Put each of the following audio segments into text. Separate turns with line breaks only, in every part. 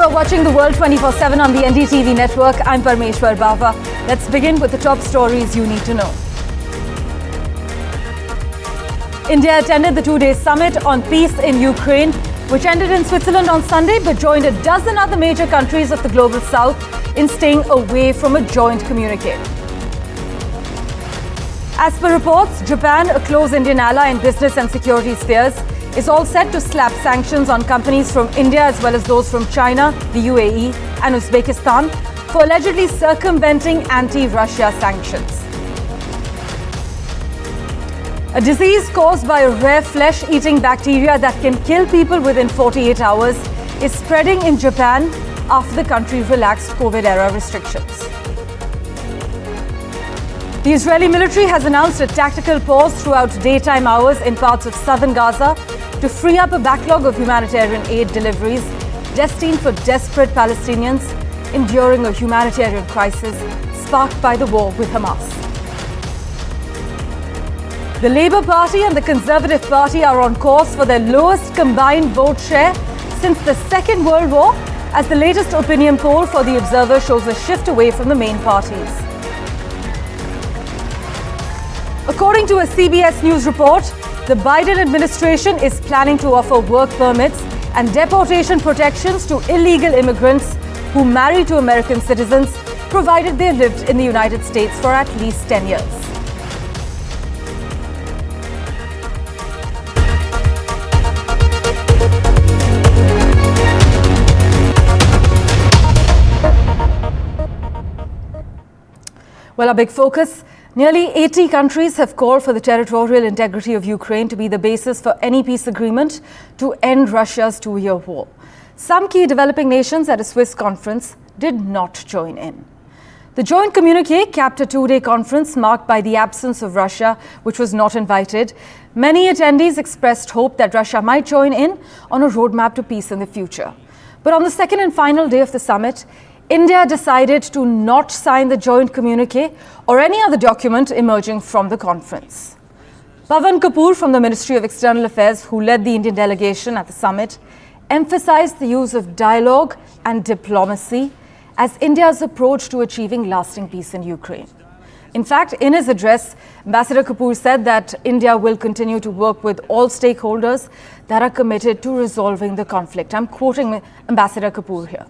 are watching the world 24/7 on the NDTV network. I'm Parmeshwar Bawa. Let's begin with the top stories you need to know. India attended the two-day summit on peace in Ukraine, which ended in Switzerland on Sunday, but joined a dozen other major countries of the global south in staying away from a joint communique. As per reports, Japan, a close Indian ally in business and security spheres, is all set to slap sanctions on companies from India as well as those from China, the UAE and Uzbekistan for allegedly circumventing anti-Russia sanctions. A disease caused by a rare flesh-eating bacteria that can kill people within 48 hours is spreading in Japan after the country relaxed COVID-era restrictions. The Israeli military has announced a tactical pause throughout daytime hours in parts of southern Gaza to free up a backlog of humanitarian aid deliveries destined for desperate Palestinians enduring a humanitarian crisis sparked by the war with Hamas. The Labour Party and the Conservative Party are on course for their lowest combined vote share since the Second World War, as the latest opinion poll for The Observer shows a shift away from the main parties. According to a CBS News report, the Biden administration is planning to offer work permits and deportation protections to illegal immigrants who marry to American citizens, provided they lived in the United States for at least 10 years. Well, our big focus. Nearly 80 countries have called for the territorial integrity of Ukraine to be the basis for any peace agreement to end Russia's two-year war. Some key developing nations at a Swiss conference did not join in. The joint communique capped a two-day conference marked by the absence of Russia, which was not invited. Many attendees expressed hope that Russia might join in on a roadmap to peace in the future. But on the second and final day of the summit, India decided to not sign the joint communique or any other document emerging from the conference. Pavan Kapoor from the Ministry of External Affairs, who led the Indian delegation at the summit, emphasized the use of dialogue and diplomacy as India's approach to achieving lasting peace in Ukraine. In fact, in his address, Ambassador Kapoor said that India will continue to work with all stakeholders that are committed to resolving the conflict. I'm quoting Ambassador Kapoor here.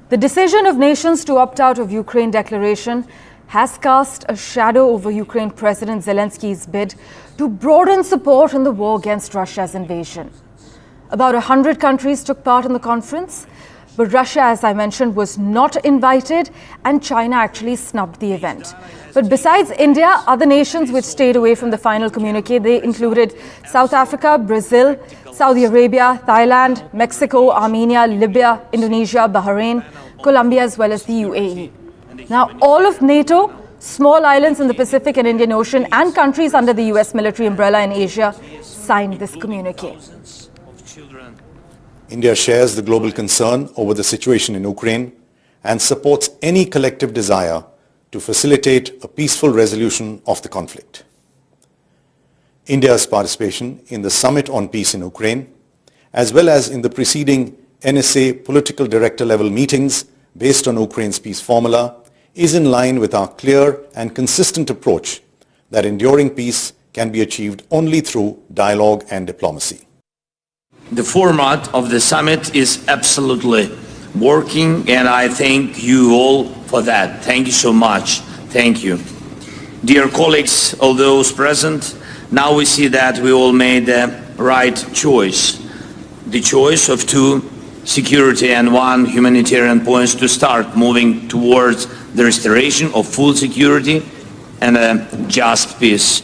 The decision of nations to opt out of Ukraine declaration has cast a shadow over Ukraine President Zelensky's bid to broaden support in the war against Russia's invasion. About 100 countries took part in the conference, but Russia, as I mentioned, was not invited and China actually snubbed the event. But besides India, other nations which stayed away from the final communique, they included South Africa, Brazil, Saudi Arabia, Thailand, Mexico, Armenia, Libya, Indonesia, Bahrain, Colombia, as well as the UAE. Now, all of NATO, small islands in the Pacific and Indian Ocean, and countries under the US military umbrella in Asia signed this communique.
India shares the global concern over the situation in Ukraine and supports any collective desire to facilitate a peaceful resolution of the conflict. India's participation in the Summit on Peace in Ukraine, as well as in the preceding NSA political director level meetings based on Ukraine's peace formula, is in line with our clear and consistent approach that enduring peace can be achieved only through dialogue and diplomacy.
The format of the summit is absolutely working, and I thank you all for that. Thank you so much. Thank you. Dear colleagues, all those present, now we see that we all made the right choice. The choice of two security and one humanitarian points to start moving towards the restoration of full security and a just peace.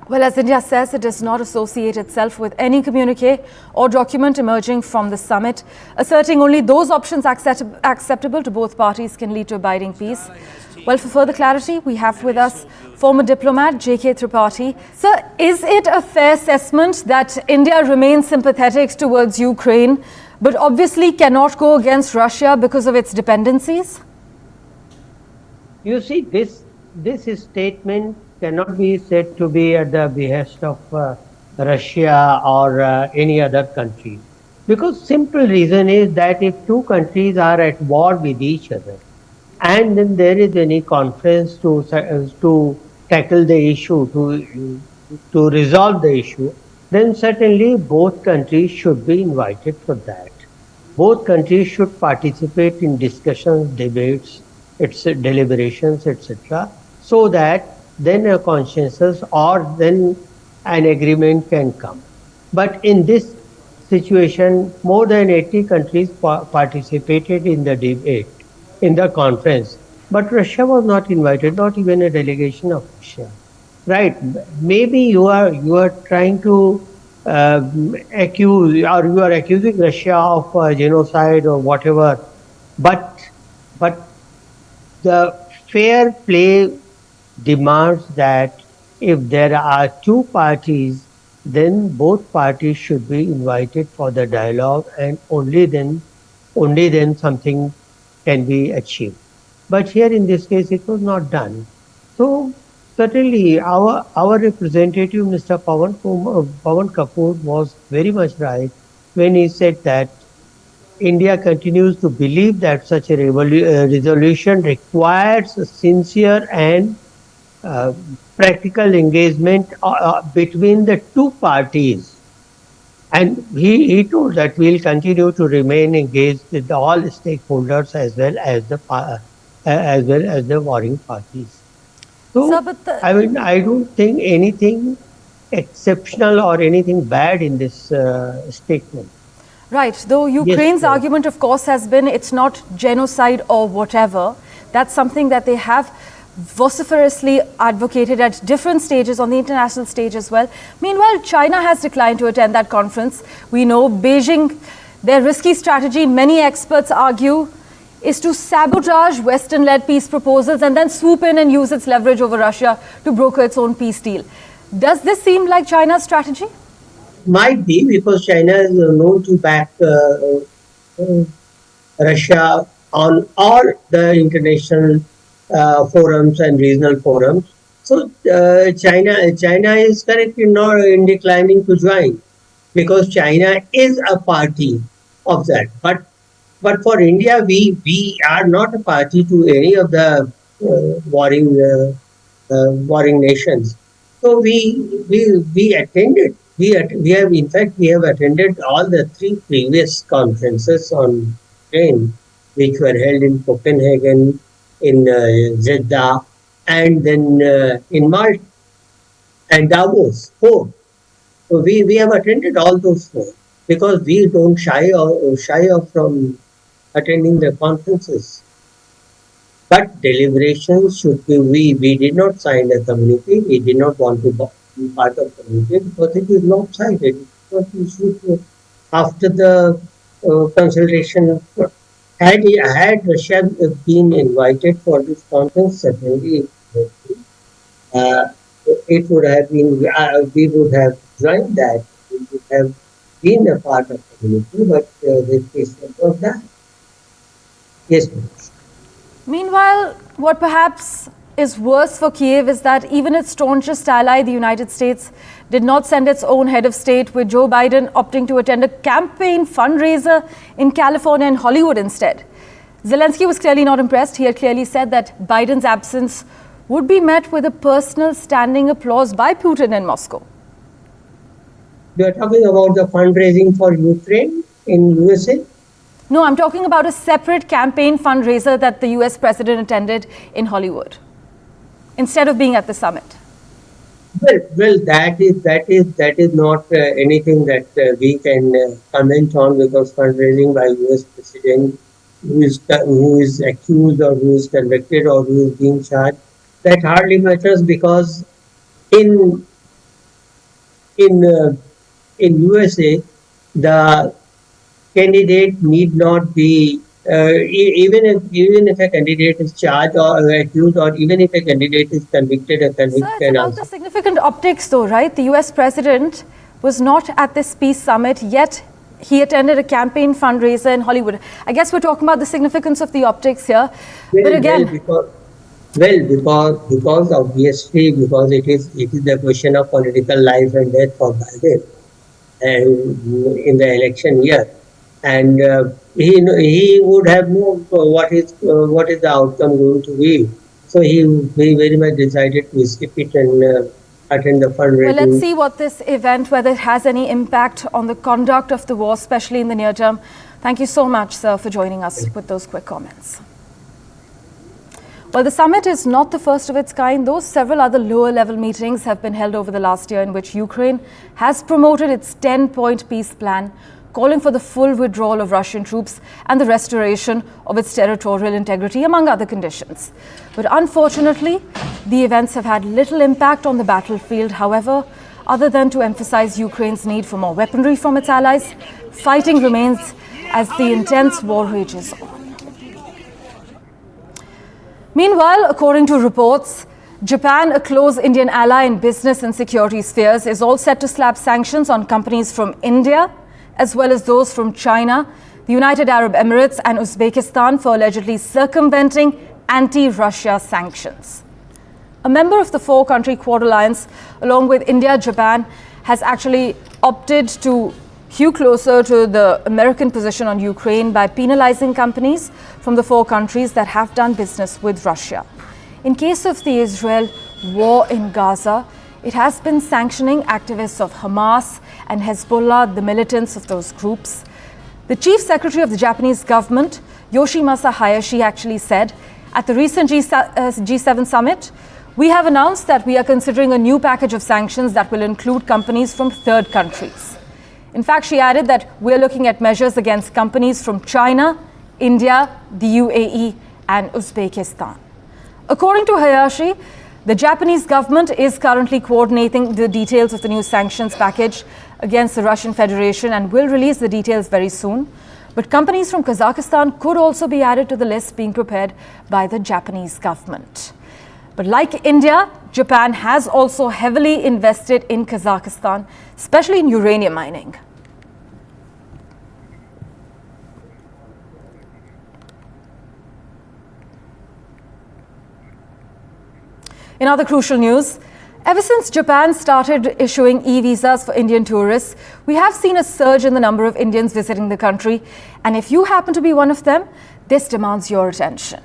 Well, as India says, it does not associate itself with any communique or document emerging from the summit, asserting only those options acceptable to both parties can lead to abiding peace. Well, for further clarity, we have with us former diplomat J.K. Tripathi. Sir, is it a fair assessment that India remains sympathetic towards Ukraine, but obviously cannot go against Russia because of its dependencies?
You see, this statement cannot be said to be at the behest of Russia or any other country. Because simple reason is that if two countries are at war with each other, and then there is any conference to tackle the issue, to resolve the issue, then certainly both countries should be invited for that. Both countries should participate in discussions, debates, deliberations, etc., so that then a consensus or then an agreement can come. But in this situation, more than 80 countries participated in the debate, in the conference, but Russia was not invited, not even a delegation of Russia. Right? Maybe you are trying to accuse, or you are accusing Russia of genocide or whatever, but the fair play demands that if there are two parties, then both parties should be invited for the dialogue, and only then something can be achieved. But here in this case, it was not done. So certainly our representative, Mr. Pawan Kapoor, was very much right when he said that India continues to believe that such a resolution requires a sincere and uh, practical engagement between the two parties. And he told that we'll continue to remain engaged with all stakeholders as well as the warring parties.
Sir,
So,
but the,
I mean, I don't think anything exceptional or anything bad in this statement.
right, though
Yes,
Ukraine's
sir.
argument, of course, has been it's not genocide or whatever. That's something that they have vociferously advocated at different stages on the international stage as well. Meanwhile, China has declined to attend that conference. We know Beijing, their risky strategy, many experts argue, is to sabotage Western-led peace proposals and then swoop in and use its leverage over Russia to broker its own peace deal. Does this seem like China's strategy?
Might be because China is known to back Russia on all the international forums and regional forums. So China is correct in declining to join because China is a party of that. But for India, we are not a party to any of the warring nations. So we attended. We have, in fact, we have attended all the three previous conferences on Ukraine, which were held in Copenhagen, in Jeddah, and then in Malta and Davos. Four. So we have attended all those four because we don't shy off from attending the conferences. But deliberations should be, we did not sign a communique. We did not want to be part of the communique because it is lopsided. Because we should, after the consultation, had Russia been invited for this conference, certainly uh, it would have been, we would have joined that. We would have been a part of the community, but this case was that. Yes, please.
Meanwhile, what perhaps is worse for Kiev is that even its staunchest ally, the United States, did not send its own head of state, with Joe Biden opting to attend a campaign fundraiser in California and Hollywood instead. Zelensky was clearly not impressed. He had clearly said that Biden's absence would be met with a personal standing applause by Putin in Moscow.
You are talking about the fundraising for Ukraine in USA?
No, I'm talking about a separate campaign fundraiser that the US president attended in Hollywood instead of being at the summit.
Well, that is not anything that we can comment on because fundraising by US president who is accused or who is convicted or who is being charged, that hardly matters because in in USA the candidate need not be even if a candidate is charged or accused, or even if a candidate is convicted, a
Sir,
convict
it's
can
about
also.
the significant optics though, right? The US president was not at this peace summit, yet he attended a campaign fundraiser in Hollywood. I guess we're talking about the significance of the optics here. But again,
Because obviously because it is the question of political life and death for Biden, in the election year, and he would have known what is the outcome going to be. So he very much decided to skip it and attend the fundraising.
Well, let's see what this event, whether it has any impact on the conduct of the war, especially in the near term. Thank you so much, sir, for joining us with those quick comments. Well, the summit is not the first of its kind, though. Several other lower-level meetings have been held over the last year in which Ukraine has promoted its 10-point peace plan, calling for the full withdrawal of Russian troops and the restoration of its territorial integrity, among other conditions. But unfortunately, the events have had little impact on the battlefield. However, other than to emphasize Ukraine's need for more weaponry from its allies, fighting remains as the intense war rages on. Meanwhile, according to reports, Japan, a close Indian ally in business and security spheres, is all set to slap sanctions on companies from India, as well as those from China, the United Arab Emirates and Uzbekistan for allegedly circumventing anti-Russia sanctions. A member of the four-country Quad Alliance, along with India, Japan, has actually opted to hew closer to the American position on Ukraine by penalizing companies from the four countries that have done business with Russia. In case of the Israel war in Gaza, it has been sanctioning activists of Hamas and Hezbollah, the militants of those groups. The chief secretary of the Japanese government, Yoshimasa Hayashi, actually said at the recent G7 summit, "We have announced that we are considering a new package of sanctions that will include companies from third countries." In fact, she added that we're looking at measures against companies from China, India, the UAE, and Uzbekistan. According to Hayashi, the Japanese government is currently coordinating the details of the new sanctions package against the Russian Federation and will release the details very soon. But companies from Kazakhstan could also be added to the list being prepared by the Japanese government. But like India, Japan has also heavily invested in Kazakhstan, especially in uranium mining. In other crucial news, ever since Japan started issuing e-visas for Indian tourists, we have seen a surge in the number of Indians visiting the country. And if you happen to be one of them, this demands your attention.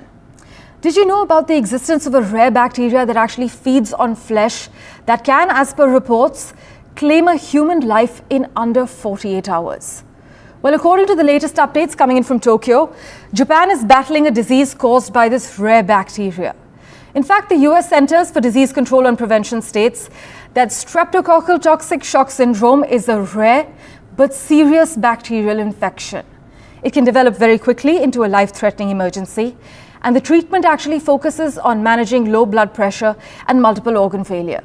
Did you know about the existence of a rare bacteria that actually feeds on flesh that can, as per reports, claim a human life in under 48 hours? Well, according to the latest updates coming in from Tokyo, Japan is battling a disease caused by this rare bacteria. In fact, the US Centers for Disease Control and Prevention states that streptococcal toxic shock syndrome is a rare but serious bacterial infection. It can develop very quickly into a life-threatening emergency, and the treatment actually focuses on managing low blood pressure and multiple organ failure.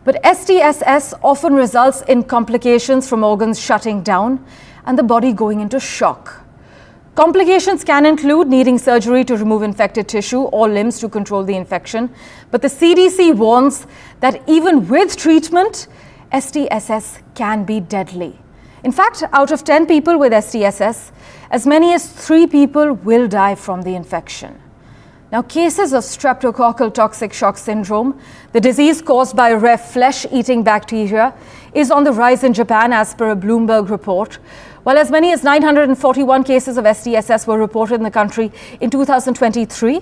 But STSS often results in complications from organs shutting down and the body going into shock. Complications can include needing surgery to remove infected tissue or limbs to control the infection. But the CDC warns that even with treatment, STSS can be deadly. In fact, out of 10 people with STSS, as many as 3 people will die from the infection. Now, cases of streptococcal toxic shock syndrome, the disease caused by a rare flesh-eating bacteria, is on the rise in Japan as per a Bloomberg report. While as many as 941 cases of STSS were reported in the country in 2023,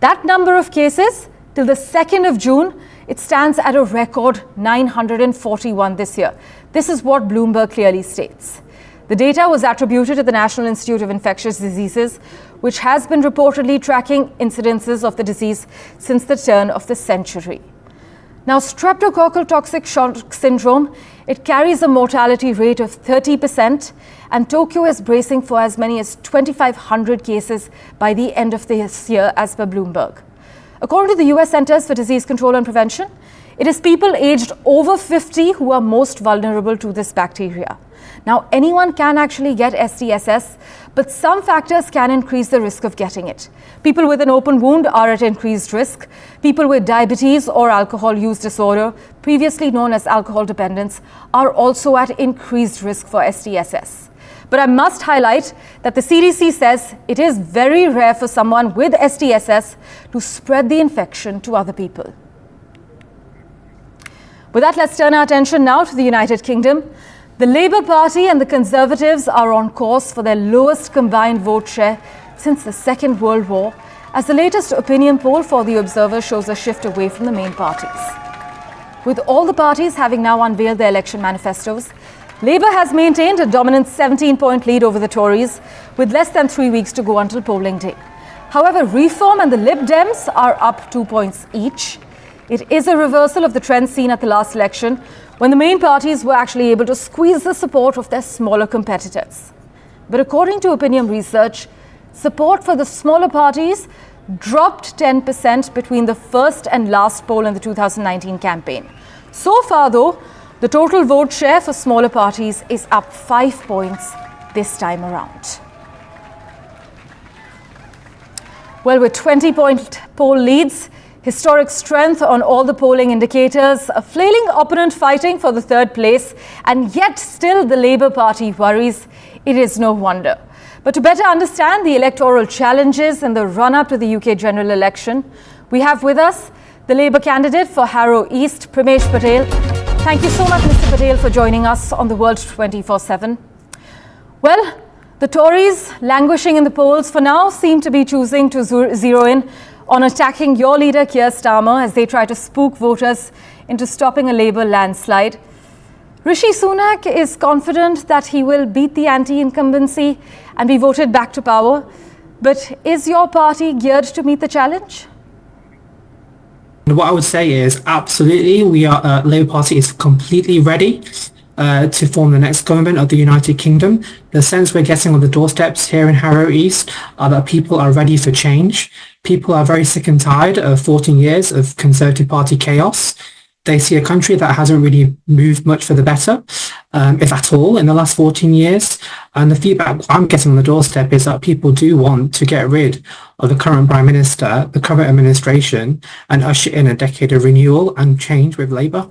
that number of cases, till the 2nd of June, it stands at a record 941 this year. This is what Bloomberg clearly states. The data was attributed to the National Institute of Infectious Diseases, which has been reportedly tracking incidences of the disease since the turn of the century. Now, streptococcal toxic shock syndrome, it carries a mortality rate of 30%, and Tokyo is bracing for as many as 2,500 cases by the end of this year, as per Bloomberg. According to the US Centers for Disease Control and Prevention, it is people aged over 50 who are most vulnerable to this bacteria. Now, anyone can actually get STSS, but some factors can increase the risk of getting it. People with an open wound are at increased risk. People with diabetes or alcohol use disorder, previously known as alcohol dependence, are also at increased risk for STSS. But I must highlight that the CDC says it is very rare for someone with STSS to spread the infection to other people. With that, let's turn our attention now to the United Kingdom. The Labour Party and the Conservatives are on course for their lowest combined vote share since the Second World War, as the latest opinion poll for The Observer shows a shift away from the main parties. With all the parties having now unveiled their election manifestos, Labour has maintained a dominant 17-point lead over the Tories, with less than 3 weeks to go until polling day. However, Reform and the Lib Dems are up 2 points each. It is a reversal of the trend seen at the last election, when the main parties were actually able to squeeze the support of their smaller competitors. But according to opinion research, support for the smaller parties dropped 10% between the first and last poll in the 2019 campaign. So far, though, the total vote share for smaller parties is up 5 points this time around. Well, with 20-point poll leads, historic strength on all the polling indicators, a flailing opponent fighting for the third place, and yet still the Labour Party worries, it is no wonder. But to better understand the electoral challenges in the run-up to the UK general election, we have with us the Labour candidate for Harrow East, Parmeshwar Patel. Thank you so much, Mr. Patel, for joining us on The World 24/7. Well, the Tories, languishing in the polls for now, seem to be choosing to zero in on attacking your leader, Keir Starmer, as they try to spook voters into stopping a Labour landslide. Rishi Sunak is confident that he will beat the anti-incumbency and be voted back to power. But is your party geared to meet the challenge?
What I would say is absolutely, Labour Party is completely ready to form the next government of the United Kingdom. The sense we're getting on the doorsteps here in Harrow East are that people are ready for change. People are very sick and tired of 14 years of Conservative Party chaos. They see a country that hasn't really moved much for the better, if at all, in the last 14 years. And the feedback I'm getting on the doorstep is that people do want to get rid of the current Prime Minister, the current administration, and usher in a decade of renewal and change with Labour.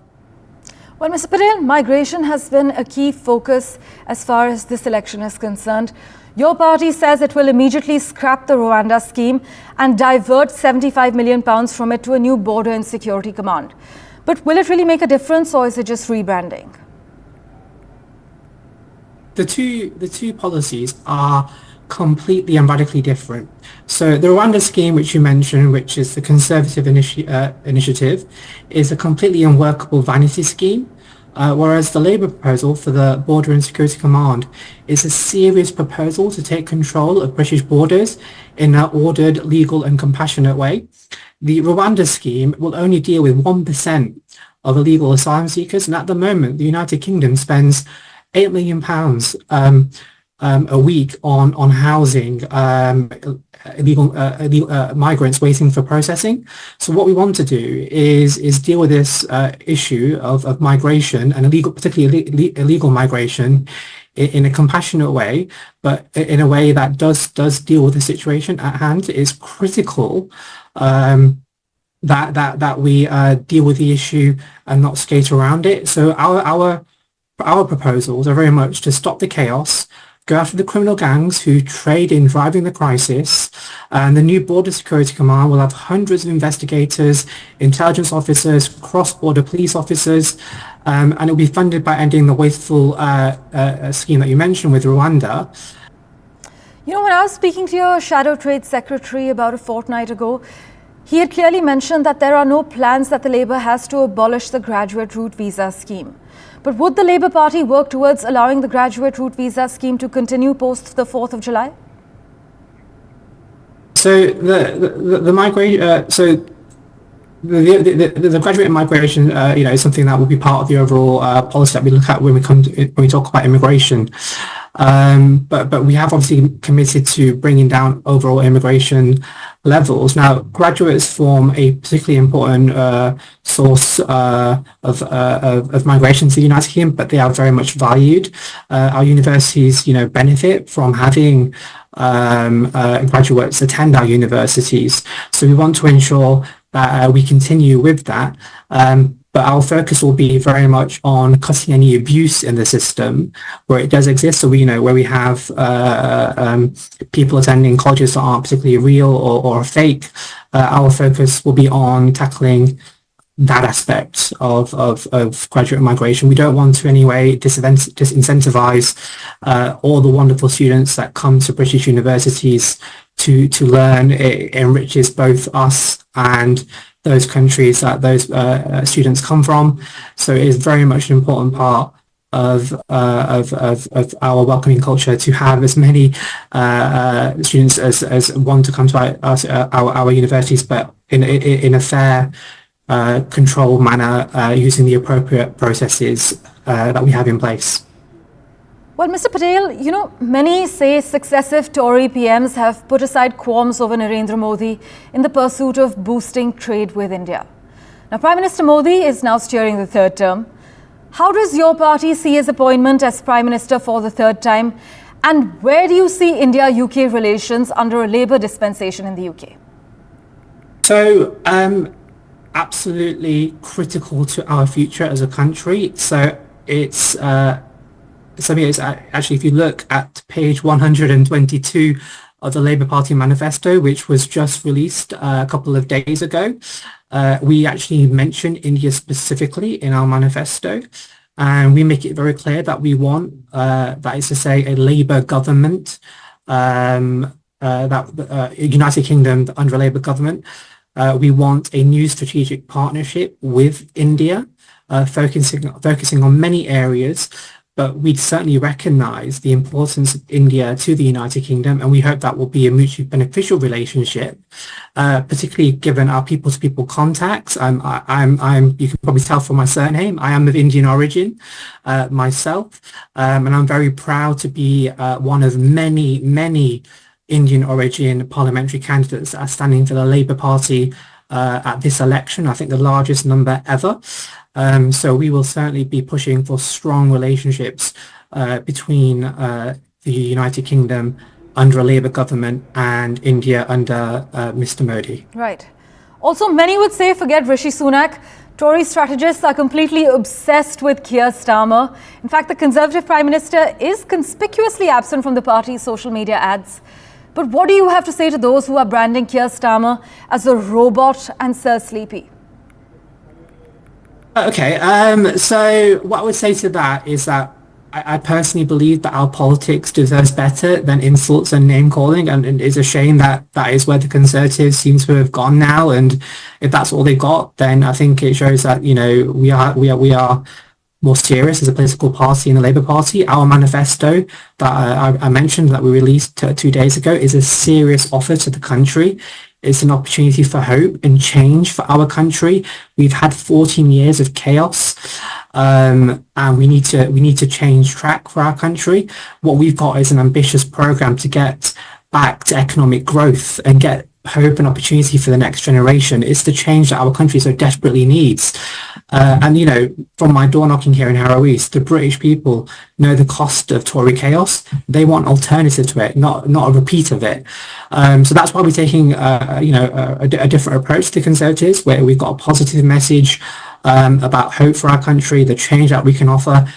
Well, Mr. Patel, migration has been a key focus as far as this election is concerned. Your party says it will immediately scrap the Rwanda scheme and divert £75 million from it to a new border and security command. But will it really make a difference, or is it just rebranding?
The two policies are completely and radically different. So the Rwanda scheme, which you mentioned, which is the Conservative initiative, is a completely unworkable vanity scheme, whereas the Labour proposal for the Border and Security Command is a serious proposal to take control of British borders in an ordered, legal and compassionate way. The Rwanda scheme will only deal with 1% of illegal asylum seekers, and at the moment the United Kingdom spends £8 million a week on housing illegal migrants waiting for processing. So what we want to do is deal with this issue of migration and particularly illegal migration in a compassionate way, but in a way that does deal with the situation at hand. It is critical that we deal with the issue and not skate around it. So our proposals are very much to stop the chaos, go after the criminal gangs who trade in driving the crisis, and the new Border Security Command will have hundreds of investigators, intelligence officers, cross-border police officers, and it will be funded by ending the wasteful scheme that you mentioned with Rwanda.
You know, when I was speaking to your Shadow Trade Secretary about a fortnight ago, he had clearly mentioned that there are no plans that the Labour has to abolish the graduate route visa scheme. But would the Labour Party work towards allowing the graduate route visa scheme to continue post the 4th of July?
So the graduate migration, is something that will be part of the overall policy that we look at when we talk about immigration. But we have obviously committed to bringing down overall immigration levels. Now, graduates form a particularly important source of migration to the United Kingdom, but they are very much valued. Our universities, benefit from having graduates attend our universities. So we want to ensure that we continue with that. But our focus will be very much on cutting any abuse in the system where it does exist. So where we have people attending colleges that aren't particularly real or fake. Our focus will be on tackling that aspect of graduate migration. We don't want to in any way disincentivize all the wonderful students that come to British universities to learn. It enriches both us and those countries that those students come from. So it is very much an important part of our welcoming culture to have as many students as want to come to our universities, but in a fair, controlled manner, using the appropriate processes that we have in place.
Well, Mr. Patel, you know, many say successive Tory PMs have put aside qualms over Narendra Modi in the pursuit of boosting trade with India. Now, Prime Minister Modi is now steering the third term. How does your party see his appointment as Prime Minister for the third time? And where do you see India-UK relations under a Labour dispensation in the UK? So,
absolutely critical to our future as a country. So it's actually, if you look at page 122 of the Labour Party manifesto, which was just released a couple of days ago, we actually mention India specifically in our manifesto, and we make it very clear that we want, that is to say, a Labour government, United Kingdom under a Labour government. We want a new strategic partnership with India, focusing on many areas, but we certainly recognise the importance of India to the United Kingdom, and we hope that will be a mutually beneficial relationship, particularly given our people-to-people contacts. You can probably tell from my surname, I am of Indian origin myself, and I'm very proud to be one of many Indian origin parliamentary candidates that are standing for the Labour Party at this election. I think the largest number ever. So we will certainly be pushing for strong relationships between the United Kingdom under a Labour government and India under Mr. Modi.
Right. Also, many would say, forget Rishi Sunak, Tory strategists are completely obsessed with Keir Starmer. In fact, the Conservative Prime Minister is conspicuously absent from the party's social media ads. But what do you have to say to those who are branding Keir Starmer as a robot and Sir Sleepy?
Okay, so what I would say to that is that I personally believe that our politics deserves better than insults and name calling, and it's a shame that that is where the Conservatives seem to have gone now. And if that's all they've got, then I think it shows that, you know, we are more serious as a political party in the Labour Party. Our manifesto that I mentioned that we released 2 days ago is a serious offer to the country. It's an opportunity for hope and change for our country. We've had 14 years of chaos, and we need to change track for our country. What we've got is an ambitious program to get back to economic growth and get hope and opportunity for the next generation. It's the change that our country so desperately needs. And, you know, from my door knocking here in Harrow East, the British people know the cost of Tory chaos. They want an alternative to it, not a repeat of it. So that's why we're taking, a different approach to Conservatives, where we've got a positive message about hope for our country, the change that we can offer.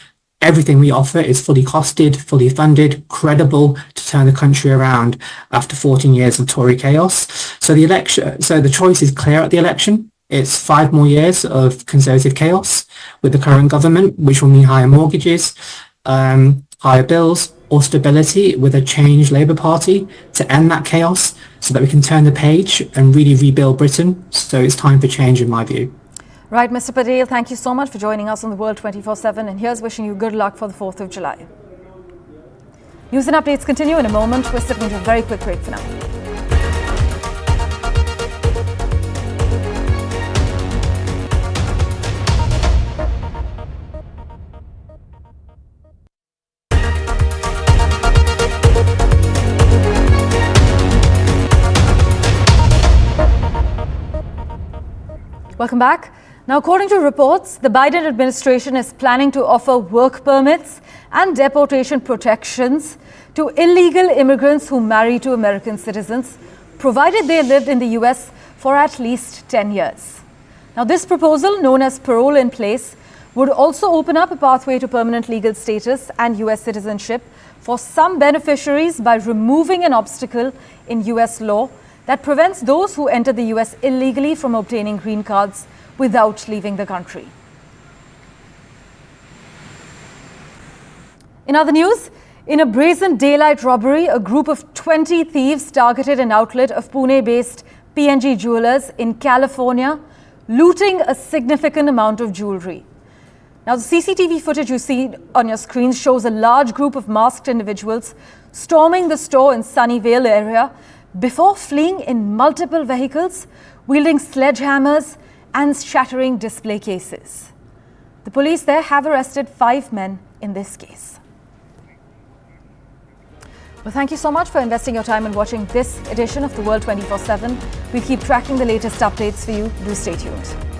Everything we offer is fully costed, fully funded, credible to turn the country around after 14 years of Tory chaos. So the choice is clear at the election. It's 5 more years of Conservative chaos with the current government, which will mean higher mortgages, higher bills, or stability with a changed Labour Party to end that chaos so that we can turn the page and really rebuild Britain. So it's time for change, in my view.
Right, Mr. Patel, thank you so much for joining us on The World 24/7, and here's wishing you good luck for the 4th of July. News and updates continue in a moment. We're stepping into a very quick break for now. Welcome back. Now, according to reports, the Biden administration is planning to offer work permits and deportation protections to illegal immigrants who marry to American citizens, provided they lived in the US for at least 10 years. Now, this proposal, known as parole in place, would also open up a pathway to permanent legal status and US citizenship for some beneficiaries by removing an obstacle in US law that prevents those who enter the US illegally from obtaining green cards without leaving the country. In other news, in a brazen daylight robbery, a group of 20 thieves targeted an outlet of Pune-based P&G Jewelers in California, looting a significant amount of jewelry. Now, the CCTV footage you see on your screen shows a large group of masked individuals storming the store in Sunnyvale area before fleeing in multiple vehicles, wielding sledgehammers and shattering display cases. The police there have arrested 5 men in this case. Well, thank you so much for investing your time and watching this edition of The World 24/7. We keep tracking the latest updates for you. Do stay tuned.